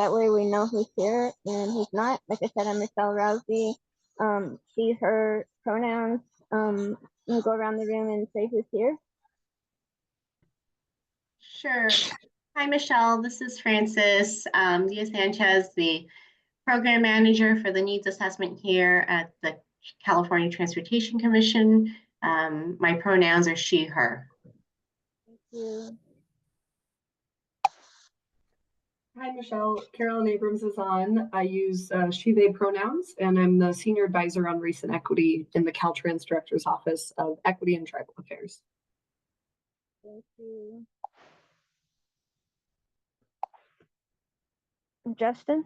That way we know who's here and who's not. Like I said, I'm Michelle Rousey. She, her pronouns. You go around the room and say who's here. Sure. Hi, Michelle. This is Frances Diaz-Sanchez, the program manager for the needs assessment here at the California Transportation Commission. My pronouns are she, her. Thank you. Hi, Michelle. Carolyn Abrams is on. I use she, they pronouns, and I'm the Senior Advisor on Race and Equity in the Caltrans Director's Office of Equity and Tribal Affairs. Thank you. Justin?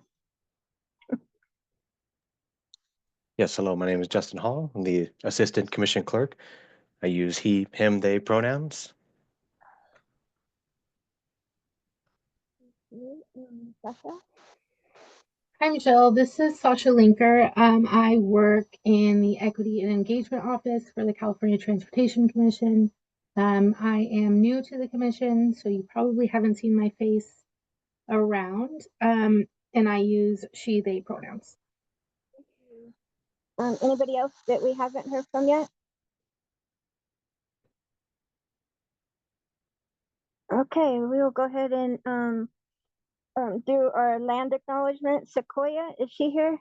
Yes, hello, my name is Justin Hall. I'm the Assistant Commission Clerk. I use he, him, they pronouns. Sasha? Hi, Michelle. This is Sasha Linker. I work in the Equity and Engagement Office for the California Transportation Commission. I am new to the commission, so you probably haven't seen my face around, and I use she, they pronouns. Anybody else that we haven't heard from yet? Okay, we will go ahead and do our land acknowledgement. Sequoia, is she here?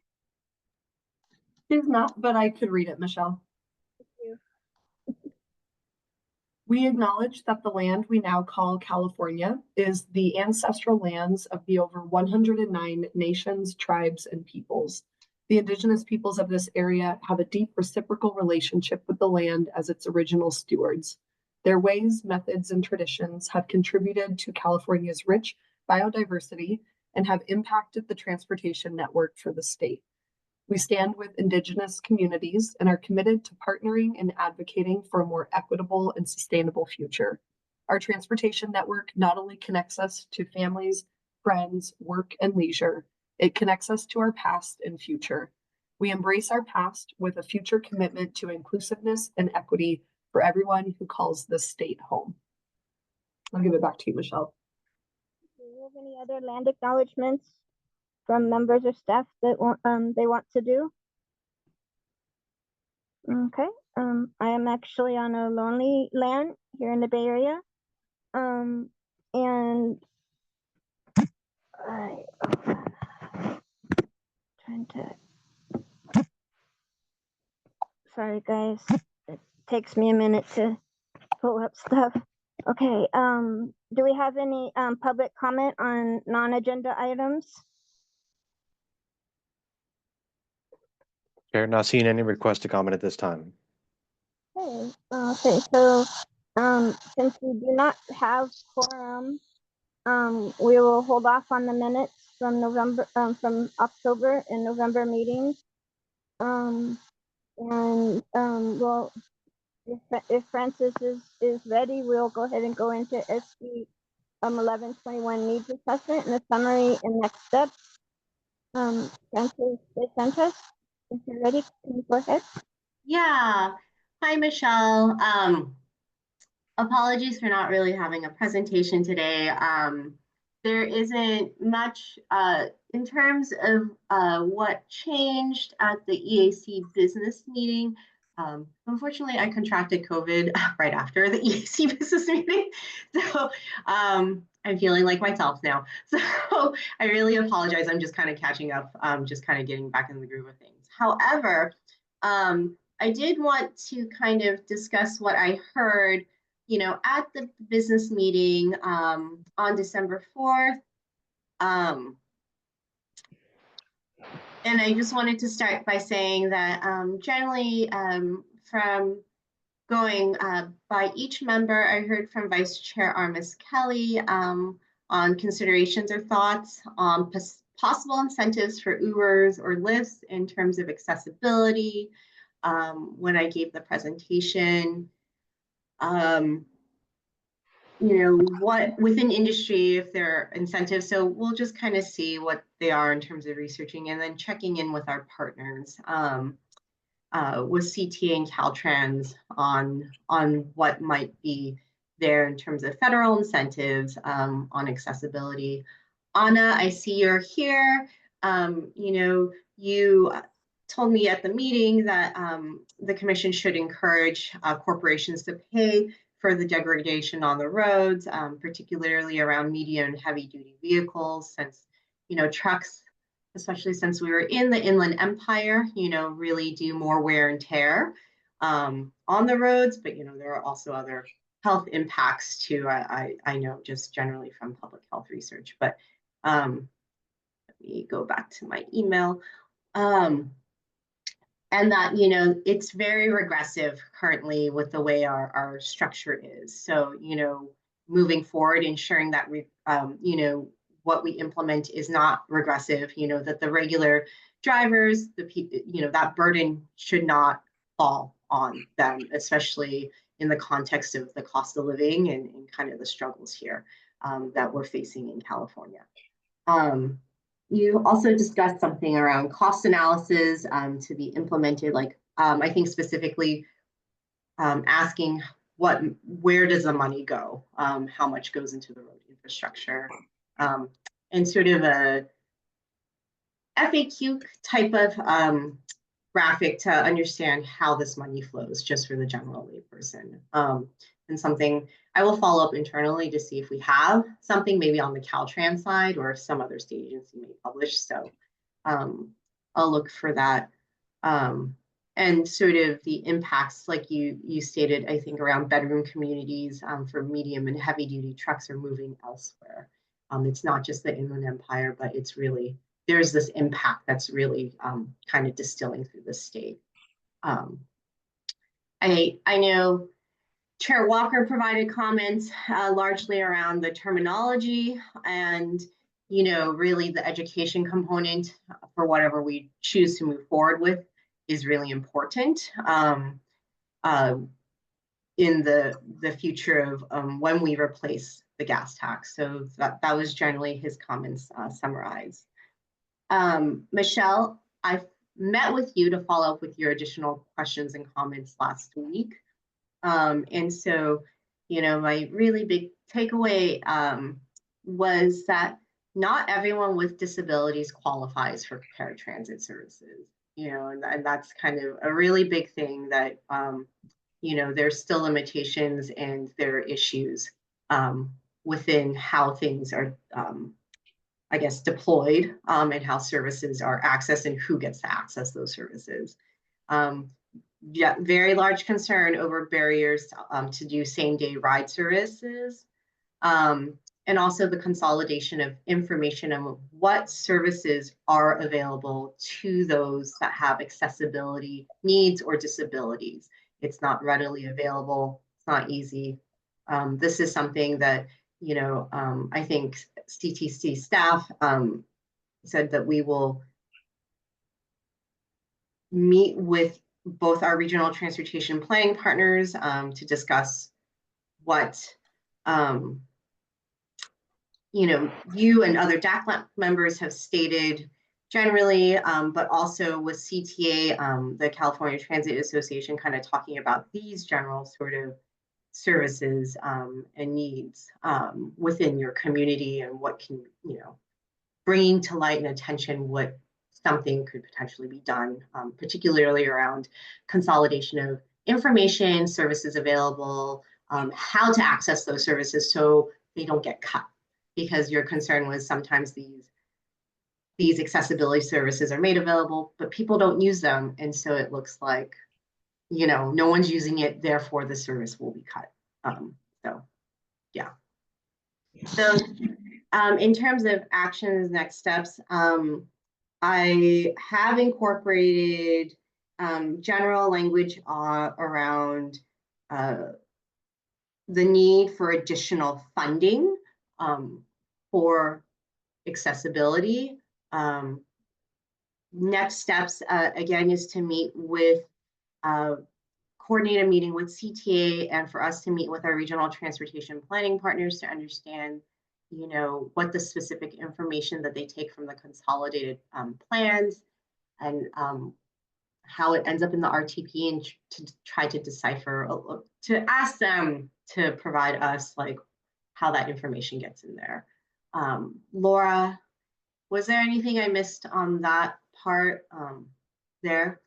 She's not, but I could read it, Michelle. Thank you. We acknowledge that the land we now call California is the ancestral lands of the over 109 nations, tribes, and peoples. The indigenous peoples of this area have a deep reciprocal relationship with the land as its original stewards. Their ways, methods, and traditions have contributed to California's rich biodiversity and have impacted the transportation network for the state. We stand with indigenous communities and are committed to partnering and advocating for a more equitable and sustainable future. Our transportation network not only connects us to families, friends, work, and leisure, it connects us to our past and future. We embrace our past with a future commitment to inclusiveness and equity for everyone who calls this state home. I'll give it back to you, Michelle. Do you have any other land acknowledgements from members or staff that want, they want to do? Okay, I am actually on a lonely land here in the Bay Area. And I trying to, sorry guys, it takes me a minute to pull up stuff. Okay, do we have any public comment on non-agenda items? Chair, not seeing any requests to comment at this time. Okay, okay, so since we do not have quorum, we will hold off on the minutes from November, from October and November meetings. Well, if Francis is ready, we'll go ahead and go into SB 1121 needs assessment and a summary and next steps. Francis Sanchez, if you're ready, can you go ahead? Yeah. Hi, Michelle. Apologies for not really having a presentation today. There isn't much in terms of what changed at the EAC business meeting. Unfortunately, I contracted COVID right after the EAC business meeting. So I'm feeling like myself now. So I really apologize. I'm just kind of catching up, just kind of getting back in the groove of things. However, I did want to kind of discuss what I heard, you know, at the business meeting on December 4th. And I just wanted to start by saying that generally from going by each member, I heard from Vice Chair Armis Kelly on considerations or thoughts on possible incentives for Ubers or Lyfts in terms of accessibility. When I gave the presentation, you know, what within industry, if there are incentives. So we'll just kind of see what they are in terms of researching and then checking in with our partners with CTA and Caltrans on what might be there in terms of federal incentives on accessibility. Anna, I see you're here. You told me at the meeting that the commission should encourage corporations to pay for the degradation on the roads, particularly around medium and heavy duty vehicles, since, trucks, especially since we were in the Inland Empire, really do more wear and tear on the roads, but, there are also other health impacts too. I know just generally from public health research, but let me go back to my email. And that, it's very regressive currently with the way our structure is. So, moving forward, ensuring that, what we implement is not regressive, that the regular drivers, that burden should not fall on them, especially in the context of the cost of living and kind of the struggles here that we're facing in California. You also discussed something around cost analysis to be implemented, like I think specifically asking where does the money go? How much goes into the road infrastructure? And sort of a FAQ type of graphic to understand how this money flows just for the general layperson. And something I will follow up internally to see if we have something maybe on the Caltrans side or some other state agency may publish. So I'll look for that. And sort of the impacts, like you stated, I think around bedroom communities for medium and heavy duty trucks are moving elsewhere. It's not just the Inland Empire, but it's really, there's this impact that's really kind of distilling through the state. I know Chair Walker provided comments largely around the terminology and, really the education component for whatever we choose to move forward with is really important in the future of when we replace the gas tax. So that was generally his comments summarized. Michelle, I met with you to follow up with your additional questions and comments last week. And so, my really big takeaway was that not everyone with disabilities qualifies for paratransit services, and that's kind of a really big thing that, there's still limitations and there are issues within how things are, I guess, deployed and how services are accessed and who gets to access those services. Yeah, very large concern over barriers to do same-day ride services, and also the consolidation of information on what services are available to those that have accessibility needs or disabilities. It's not readily available. It's not easy. This is something that, I think CTC staff said that we will meet with both our regional transportation planning partners to discuss what, you and other DAC members have stated generally, but also with CTA, the California Transit Association, kind of talking about these general sort of services and needs within your community and what can, bringing to light and attention what something could potentially be done, particularly around consolidation of information, services available, how to access those services so they don't get cut. Because your concern was sometimes these accessibility services are made available, but people don't use them. And so it looks like, no one's using it, therefore the service will be cut. So, yeah. So in terms of actions, next steps, I have incorporated general language around the need for additional funding for accessibility. Next steps, again, is to meet with, coordinate a meeting with CTA and for us to meet with our regional transportation planning partners to understand what the specific information that they take from the consolidated plans and how it ends up in the RTP and to try to decipher, to ask them to provide us like how that information gets in there. Laura, was there anything I missed on that part there?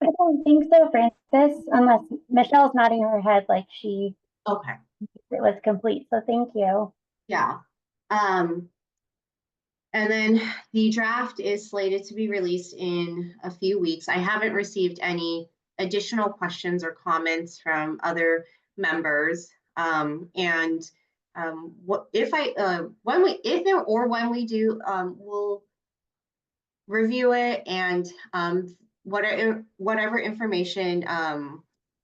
I don't think so, Francis, unless Michelle's nodding her head like Okay. it was complete. So thank you. Yeah. And then the draft is slated to be released in a few weeks. I haven't received any additional questions or comments from other members. What if when we do, we'll review it, and whatever information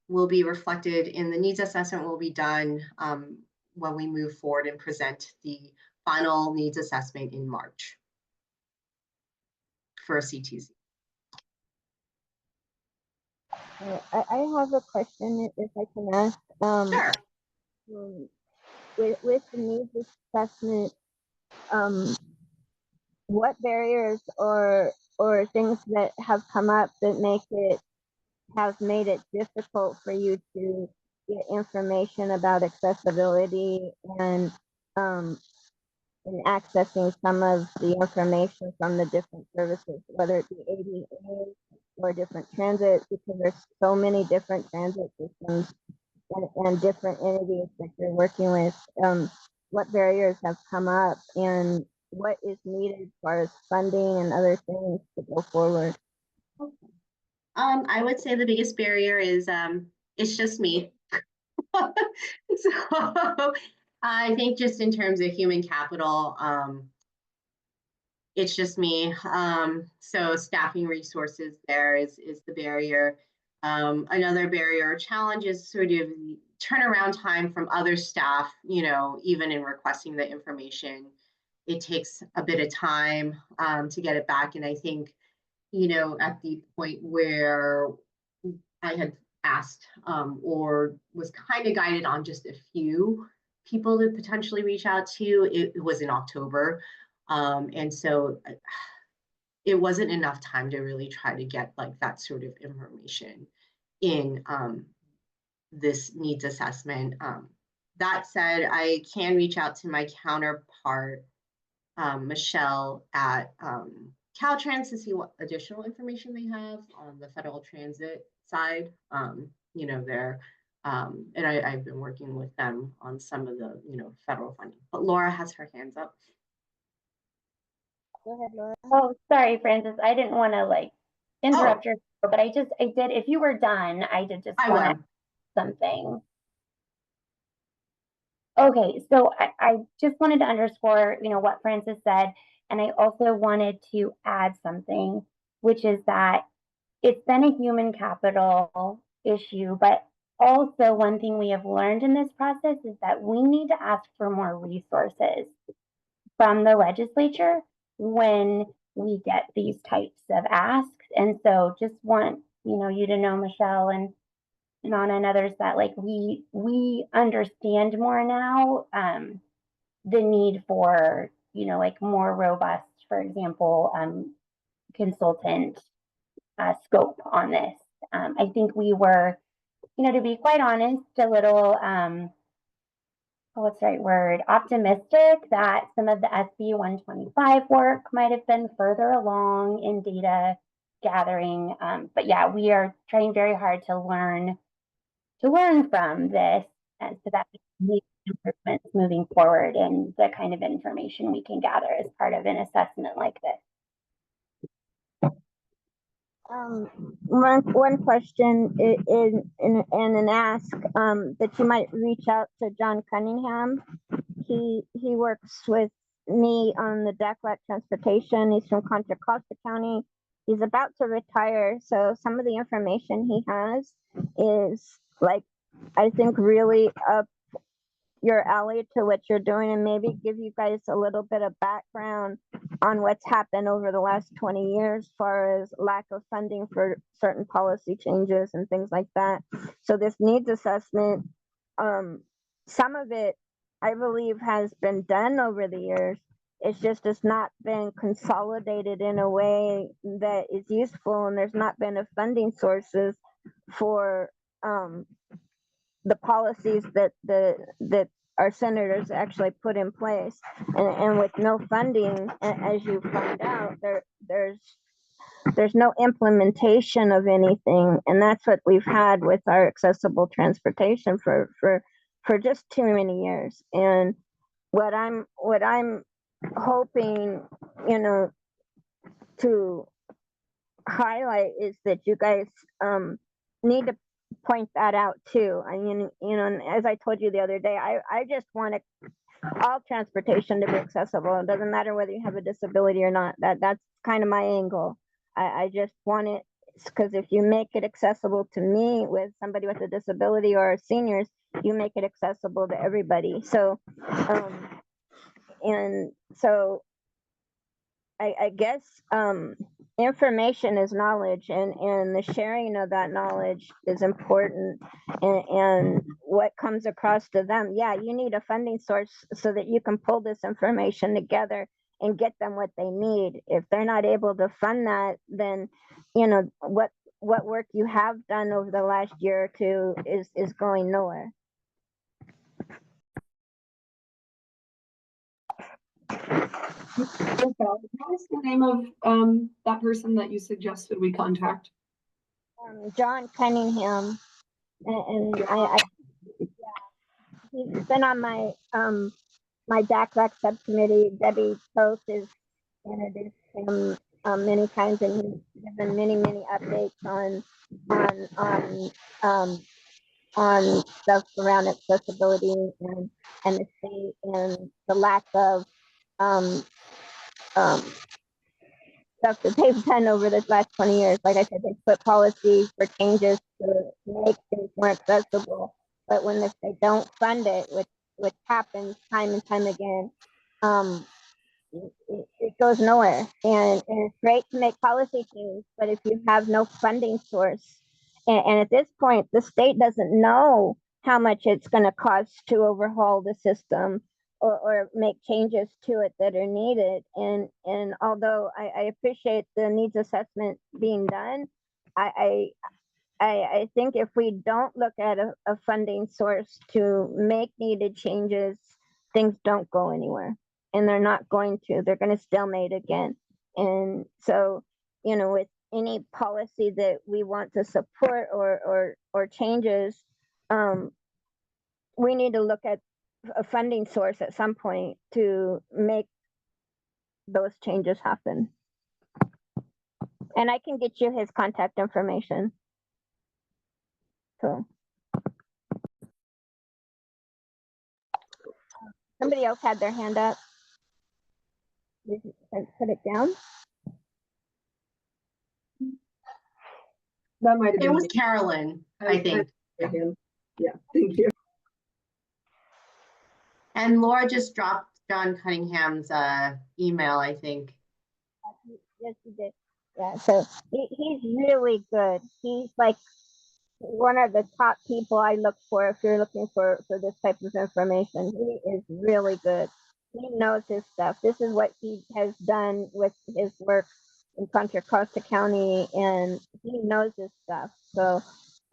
will be reflected in the needs assessment will be done when we move forward and present the final needs assessment in March for a CTZ. I have a question if I can ask. Sure. With the needs assessment, what barriers or things that have come up that have made it difficult for you to get information about accessibility and accessing some of the information from the different services, whether it be ADA or different transit, because there's so many different transit systems and different entities that you're working with. What barriers have come up and what is needed as far as funding and other things to go forward? I would say the biggest barrier is it's just me. So I think just in terms of human capital, it's just me. So staffing resources there is the barrier. Another barrier or challenge is sort of the turnaround time from other staff, even in requesting the information. It takes a bit of time to get it back. And I think, at the point where I had asked or was kind of guided on just a few people to potentially reach out to, it was in October. And so it wasn't enough time to really try to get like that sort of information in this needs assessment. That said, I can reach out to my counterpart, Michelle at Caltrans, to see what additional information they have on the federal transit side. There. And I've been working with them on some of the, federal funding. But Laura has her hands up. Go ahead, Laura. Oh, sorry, Francis. I didn't want to interrupt your, but I did. If you were done, I did just want to something. Okay, so I just wanted to underscore, what Francis said, and I also wanted to add something, which is that it's been a human capital issue, but also one thing we have learned in this process is that we need to ask for more resources from the legislature when we get these types of asks. And so just want, you to know, Michelle and Nana and others, that we understand more now the need for, more robust, for example, consultant scope on this. I think we were, to be quite honest, a little what's the right word, optimistic that some of the SB 125 work might have been further along in data gathering. But yeah, we are trying very hard to learn from this, and so that we improvements moving forward and the kind of information we can gather as part of an assessment like this. One question is and an ask that you might reach out to John Cunningham. He works with me on the DACWAC transportation. He's from Contra Costa County. He's about to retire, so some of the information he has is I think really up your alley to what you're doing, and maybe give you guys a little bit of background on what's happened over the last 20 years as far as lack of funding for certain policy changes and things like that. So this needs assessment, some of it I believe has been done over the years. It's not been consolidated in a way that is useful, and there's not been a funding sources for the policies that our senators actually put in place. And with no funding, as you found out, there's no implementation of anything, and that's what we've had with our accessible transportation for just too many years. And what I'm hoping, you know, to highlight is that you guys need to point that out too. I mean, you know, and as I told you the other day, I just want all transportation to be accessible. It doesn't matter whether you have a disability or not. That's kind of my angle. I just want it, because if you make it accessible to me with somebody with a disability or seniors, you make it accessible to everybody. So, and so I guess information is knowledge, and the sharing of that knowledge is important. And what comes across to them, yeah, you need a funding source so that you can pull this information together and get them what they need. If they're not able to fund that, then you know what work you have done over the last year or two is going nowhere. What was the name of that person that you suggested we contact? John Cunningham, and he's been on my my DACRAC subcommittee. Debbie Post has introduced him many times, and he's given many updates on stuff around accessibility and the state and the lack of stuff that they've done over the last 20 years. Like I said, they put policies for changes to make things more accessible, but when they don't fund it, which happens time and time again, it goes nowhere. And it's great to make policy change, but if you have no funding source, and at this point, the state doesn't know how much it's going to cost to overhaul the system or make changes to it that are needed. And although I appreciate the needs assessment being done, I think if we don't look at a funding source to make needed changes, things don't go anywhere. And they're not going to. They're going to stalemate again. And so, you know, with any policy that we want to support or changes, we need to look at a funding source at some point to make those changes happen. And I can get you his contact information. So somebody else had their hand up. Put it down. That might have It been was me. Carolyn, I think. Yeah, thank you. And Laura just dropped John Cunningham's email, I think. Yes, he did. Yeah, so he's really good. He's like one of the top people I look for if you're looking for this type of information. He is really good. He knows his stuff. This is what he has done with his work in Contra Costa County, and he knows his stuff. So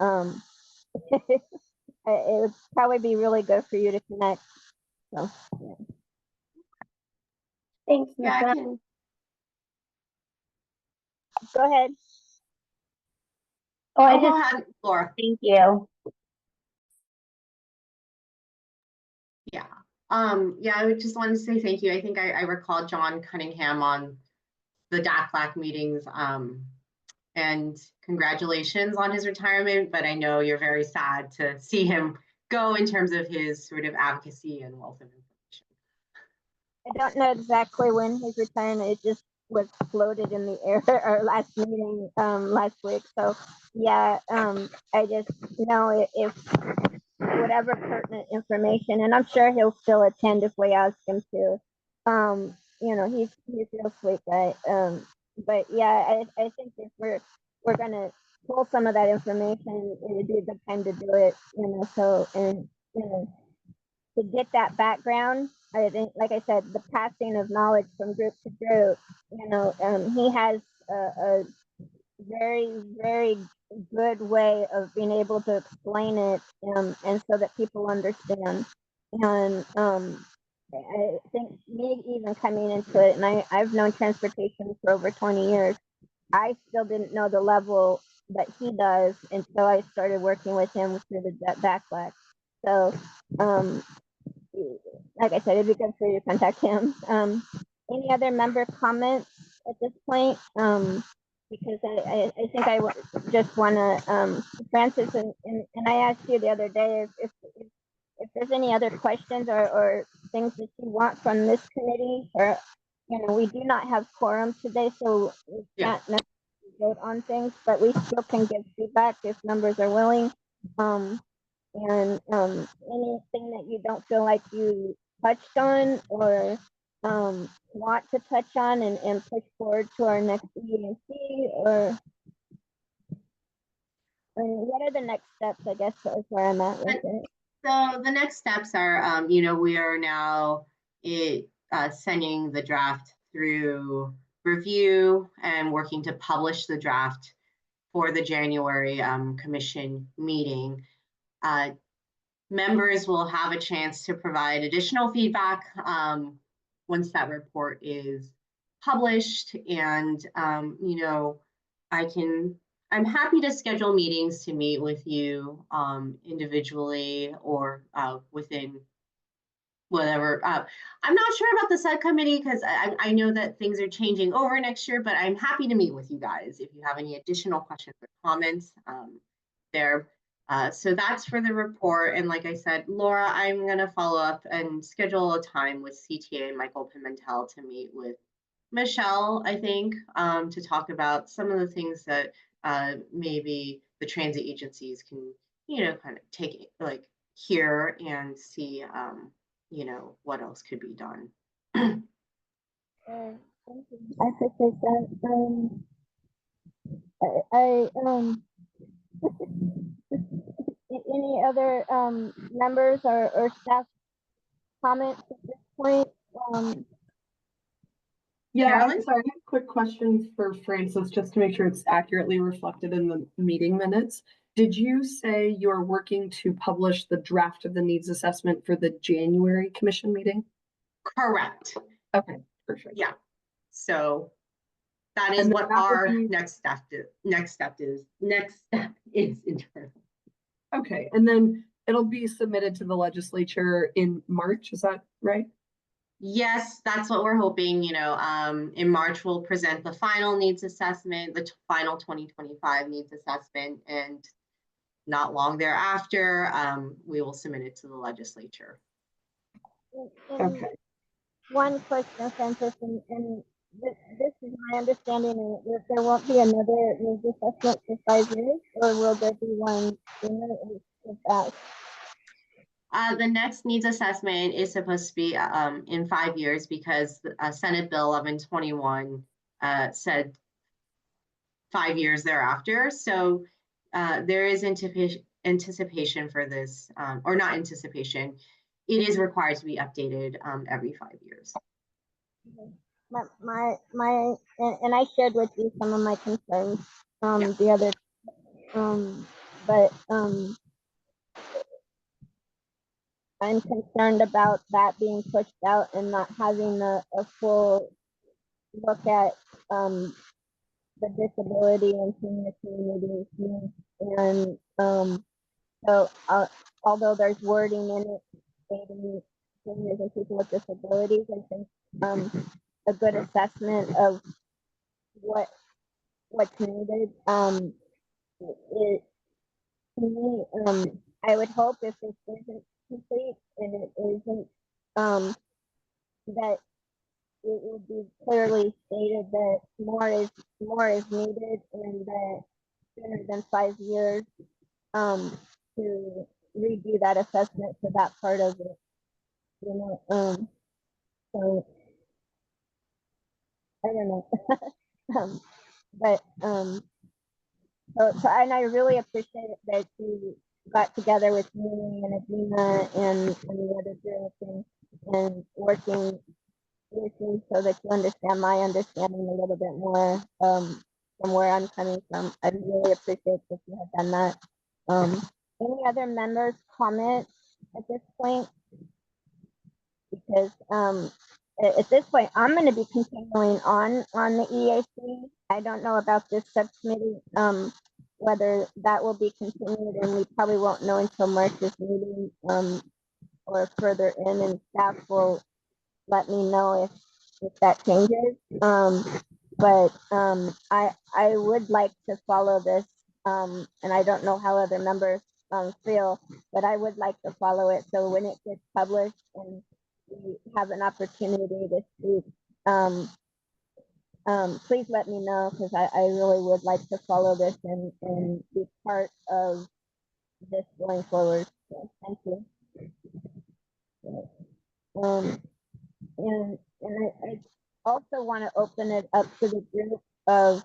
it would probably be really good for you to connect. So yeah. Thanks, Yeah, I Michelle. can. Go ahead. Oh, I Oh, go just ahead, Laura. thank you. Yeah. Yeah, I would just want to say thank you. I think I recall John Cunningham on the DACLAC meetings. And congratulations on his retirement, but I know you're very sad to see him go in terms of his sort of advocacy and wealth of information. I don't know exactly when he's retiring. It just was floated in the air our last meeting last week. So yeah, I just know if whatever pertinent information, and I'm sure he'll still attend if we ask him to. You know, he's a real sweet guy. But yeah, I think if we're gonna pull some of that information, it would be a good time to do it. You know, so and you know, to get that background, I think, like I said, the passing of knowledge from group to group. You know, he has a very good way of being able to explain it, and so that people understand. And I think me even coming into it, and I've known transportation for over 20 years, I still didn't know the level that he does until I started working with him through the backlash. So, like I said, it'd be good for you to contact him. Any other member comments at this point? Because I think just want to, Francis, and I asked you the other day if there's any other questions or things that you want from this committee, or, we do not have quorum today, so we can't necessarily vote on things, but we still can give feedback if members are willing. And anything that you don't feel like you touched on or want to touch on and push forward to our next EAC, or what are the next steps, I guess, is where I'm at with it. So the next steps are, we are now sending the draft through review and working to publish the draft for the January commission meeting. Members will have a chance to provide additional feedback once that report is published. And, I'm happy to schedule meetings to meet with you individually or within whatever. I'm not sure about the subcommittee because I know that things are changing over next year, but I'm happy to meet with you guys if you have any additional questions or comments there. So that's for the report. And like I said, Laura, I'm going to follow up and schedule a time with CTA and Michael Pimentel to meet with Michelle, I think, to talk about some of the things that maybe the transit agencies can, kind of take hear and see, what else could be done. Thank you. I appreciate that. Any other members or staff comments at this point? Yeah, Carolyn? so I have a quick question for Francis, just to make sure it's accurately reflected in the meeting minutes. Did you say you're working to publish the draft of the needs assessment for the January commission meeting? Correct. Okay, perfect. Yeah. So that is what our next step is internal. Okay, and then it'll be submitted to the legislature in March, is that right? Yes, that's what we're hoping. In March, we'll present the final needs assessment, the final 2025 needs assessment, and not long thereafter, we will submit it to the legislature. Okay. One question, Francis, and this is my understanding, that there won't be another needs assessment for 5 years, or will there be one sooner with that? The next needs assessment is supposed to be in 5 years because Senate Bill 1121 said 5 years thereafter. So there is anticipation for this, or not anticipation. It is required to be updated every 5 years. And I shared with you some of my concerns the other, but I'm concerned about that being pushed out and not having a full look at the disability and senior communities. And so although there's wording in it stating seniors and people with disabilities, I think a good assessment of what's needed it, to me, I would hope if this isn't complete and it isn't, that it would be clearly stated that more is needed, and that sooner than 5 years to redo that assessment for that part of it. So I don't know. But so and I really appreciate that you got together with me and Adina and the other group and working with me so that you understand my understanding a little bit more from where I'm coming from. I really appreciate that you have done that. Any other members comment at this point? because at this point, I'm going to be continuing on the EAC. I don't know about this subcommittee, whether that will be continued, and we probably won't know until March's meeting, or further in, and staff will let me know if that changes. But I would like to follow this, and I don't know how other members feel, but I would like to follow it. So when it gets published and we have an opportunity to speak, please let me know, because I really would like to follow this and be part of this going forward. So thank you. Um, and I also want to open it up to the group of,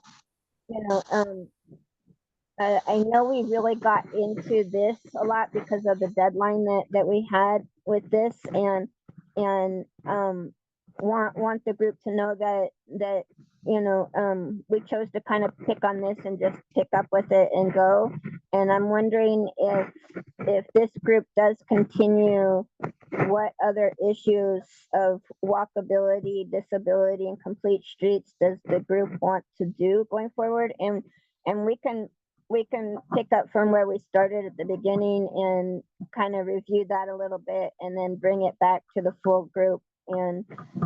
I know we really got into this a lot because of the deadline that we had with this, and want the group to know that we chose to kind of pick on this and just pick up with it and go. And I'm wondering if this group does continue, what other issues of walkability, disability, and complete streets does the group want to do going forward? And we can pick up from where we started at the beginning and kind of review that a little bit, and then bring it back to the full group and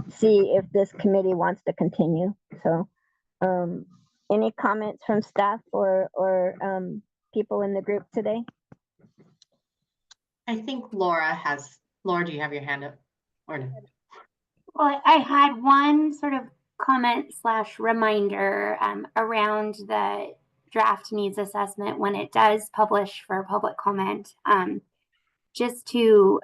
see if this committee wants to continue. So, any comments from staff or people in the group today? I think Laura, do you have your hand up? Or no? Well, I had one sort of comment / reminder around the draft needs assessment when it does publish for public comment, just to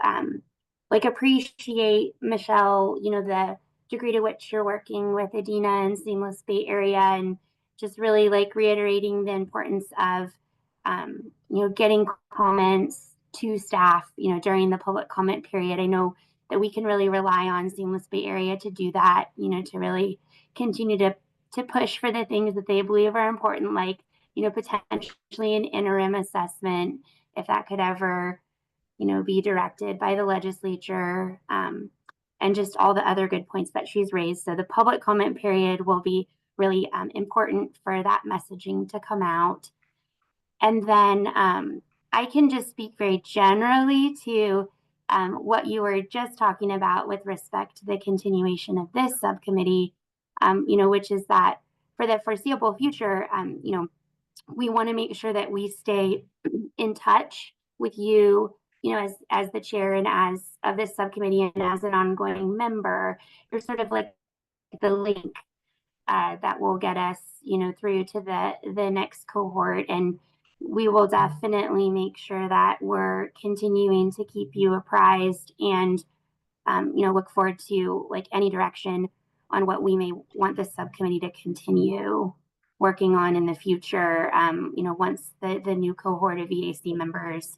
appreciate, Michelle, the degree to which you're working with Adina and Seamless Bay Area, and just really reiterating the importance of getting comments to staff during the public comment period. I know that we can really rely on Seamless Bay Area to do that, to really continue to push for the things that they believe are important, like potentially an interim assessment, if that could ever be directed by the legislature, and just all the other good points that she's raised. So the public comment period will be really important for that messaging to come out. And then I can just speak very generally to what you were just talking about with respect to the continuation of this subcommittee, which is that for the foreseeable future, we want to make sure that we stay in touch with you, as the chair and as of this subcommittee and as an ongoing member. You're sort of like the link that will get us, through to the next cohort. And we will definitely make sure that we're continuing to keep you apprised, and look forward to any direction on what we may want the subcommittee to continue working on in the future, once the new cohort of EAC members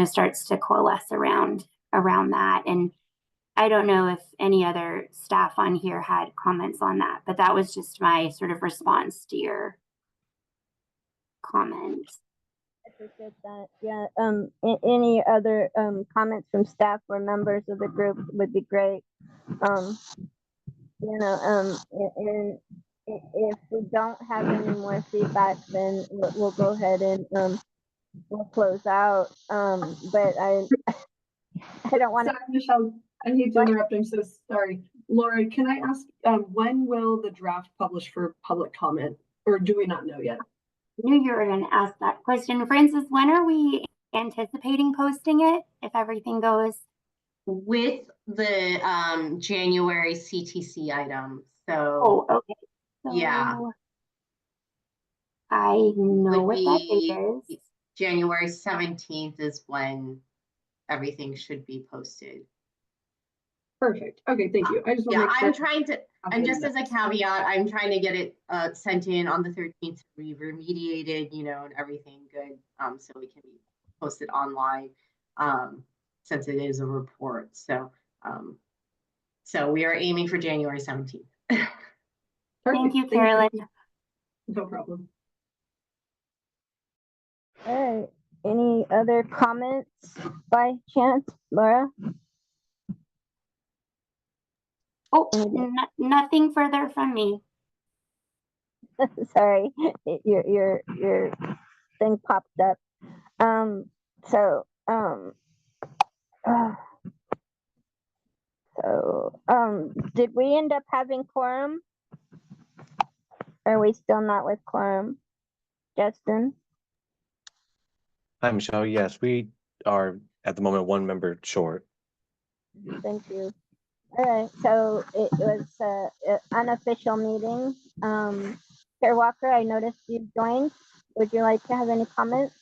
starts to coalesce around that. And I don't know if any other staff on here had comments on that, but that was just my sort of response to your comments. I appreciate that. Yeah. Any other comments from staff or members of the group would be great. And if we don't have any more feedback, then we'll go ahead and we'll close out. But I don't want to. Michelle, I hate to interrupt. I'm so sorry. Laura, can I ask, when will the draft publish for public comment, or do we not know yet? I knew you were going to ask that question. Francis, when are we anticipating posting it, if everything goes? With the January CTC item. So, okay. So yeah. I know what that date is. January 17th is when everything should be posted. Perfect. Okay, thank you. I just want to make sure. I'm trying to, and just as a caveat, I'm trying to get it sent in on the 13th to be remediated, and everything good, so we can be posted online, since it is a report. So, so we are aiming for January 17th. Thank you, Carolyn. No problem. All right. Any other comments by chance, Laura? Oh, nothing further from me. Sorry, your thing popped up. So did we end up having quorum? Or are we still not with quorum? Justin? Hi, Michelle. Yes, we are at the moment 1 member short. Thank you. All right, so it was an unofficial meeting. Chair Walker, I noticed you joined. Would you like to have any comments?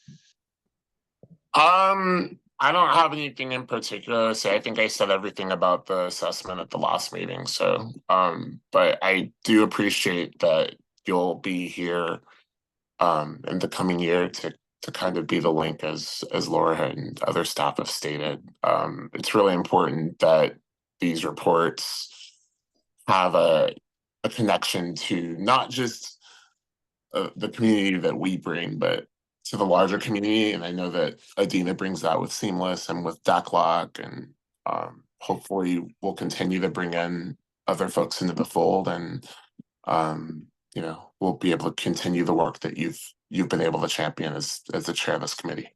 I don't have anything in particular to say. I think I said everything about the assessment at the last meeting. So, but I do appreciate that you'll be here in the coming year to kind of be the link as Laura and other staff have stated. It's really important that these reports have a connection to not just the community that we bring, but to the larger community. And I know that Adina brings that with Seamless and with DACLOC, and hopefully we'll continue to bring in other folks into the fold, and you know, we'll be able to continue the work that you've been able to champion as the chair of this committee.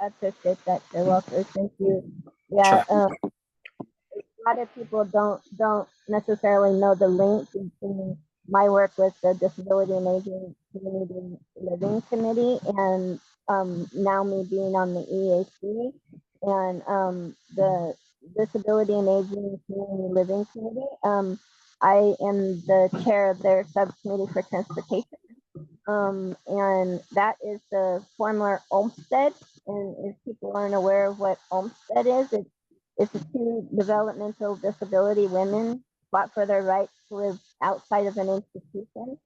I appreciate that, Chair Walker. Thank you. Yeah, Sure. a lot of people don't necessarily know the link between my work with the Disability and Aging Community Living Committee and now me being on the EAC and the Disability and Aging Community Living Committee. I am the chair of their subcommittee for transportation. And that is the former Olmsted. And if people aren't aware of what Olmsted is, it's a two developmental disability women fought for their rights to live outside of an institution.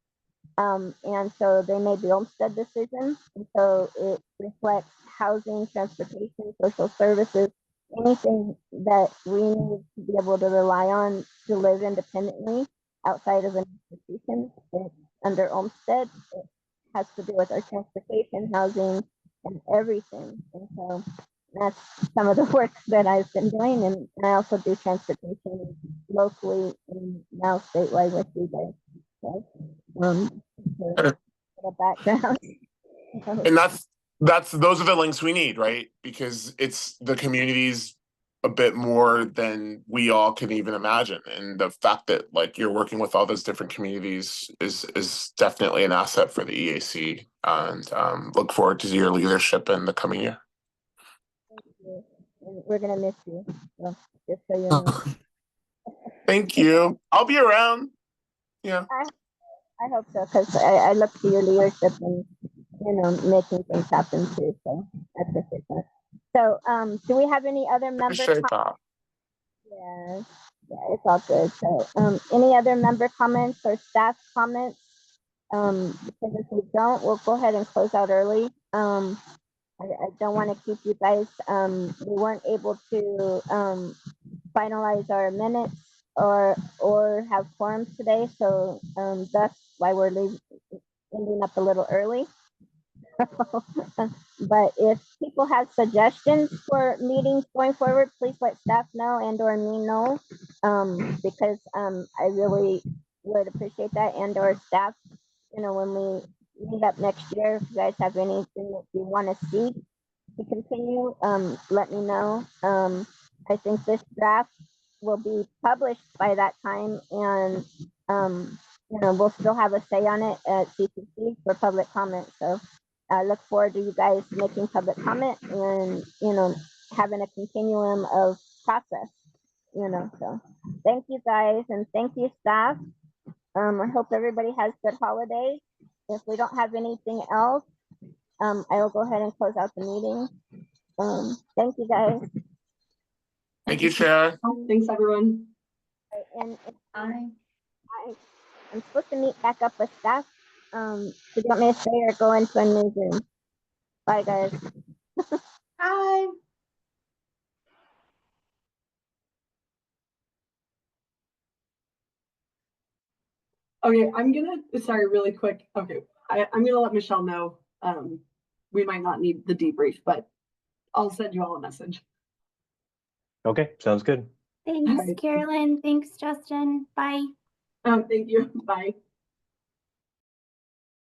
And so they made the Olmsted decision. And so it reflects housing, transportation, social services, anything that we need to be able to rely on to live independently outside of an institution. It's under Olmsted. It has to do with our transportation, housing, and everything. And so that's some of the work that I've been doing. And I also do transportation locally and now statewide with you guys. So, a background. And those are the links we need, right? Because it's the communities a bit more than we all can even imagine. And the fact that like you're working with all those different communities is definitely an asset for the EAC, and look forward to your leadership in the coming year. Thank you. And we're gonna miss you. So just so you know. Thank you. I'll be around. Yeah. I hope so, because I look to your leadership and making things happen too. So I appreciate that. So do we have any other member Appreciate that. Yeah, it's all good. So any other member comments or staff comments? Because if we don't, we'll go ahead and close out early. I don't want to keep you guys. We weren't able to finalize our minutes or have forums today, so that's why we're ending up a little early. But if people have suggestions for meetings going forward, please let staff know and or me know, because I really would appreciate that, and or staff, when we meet up next year, if you guys have anything that you want to see to continue, let me know. I think this draft will be published by that time, and we'll still have a say on it at CCC for public comment. So I look forward to you guys making public comment and having a continuum of process. So thank you guys, and thank you staff. I hope everybody has good holidays. If we don't have anything else, I will go ahead and close out the meeting. Thank you guys. Thank you, Chair. Thanks, everyone. And I'm supposed to meet back up with staff. Do you want me to stay or go into a new Zoom? Bye, guys. Hi. Okay, sorry, really quick. Okay, I'm gonna let Michelle know. We might not need the debrief, but I'll send you all a message. Okay, sounds good. Thanks, right. Carolyn. Thanks, Justin. Bye. Thank you. Bye.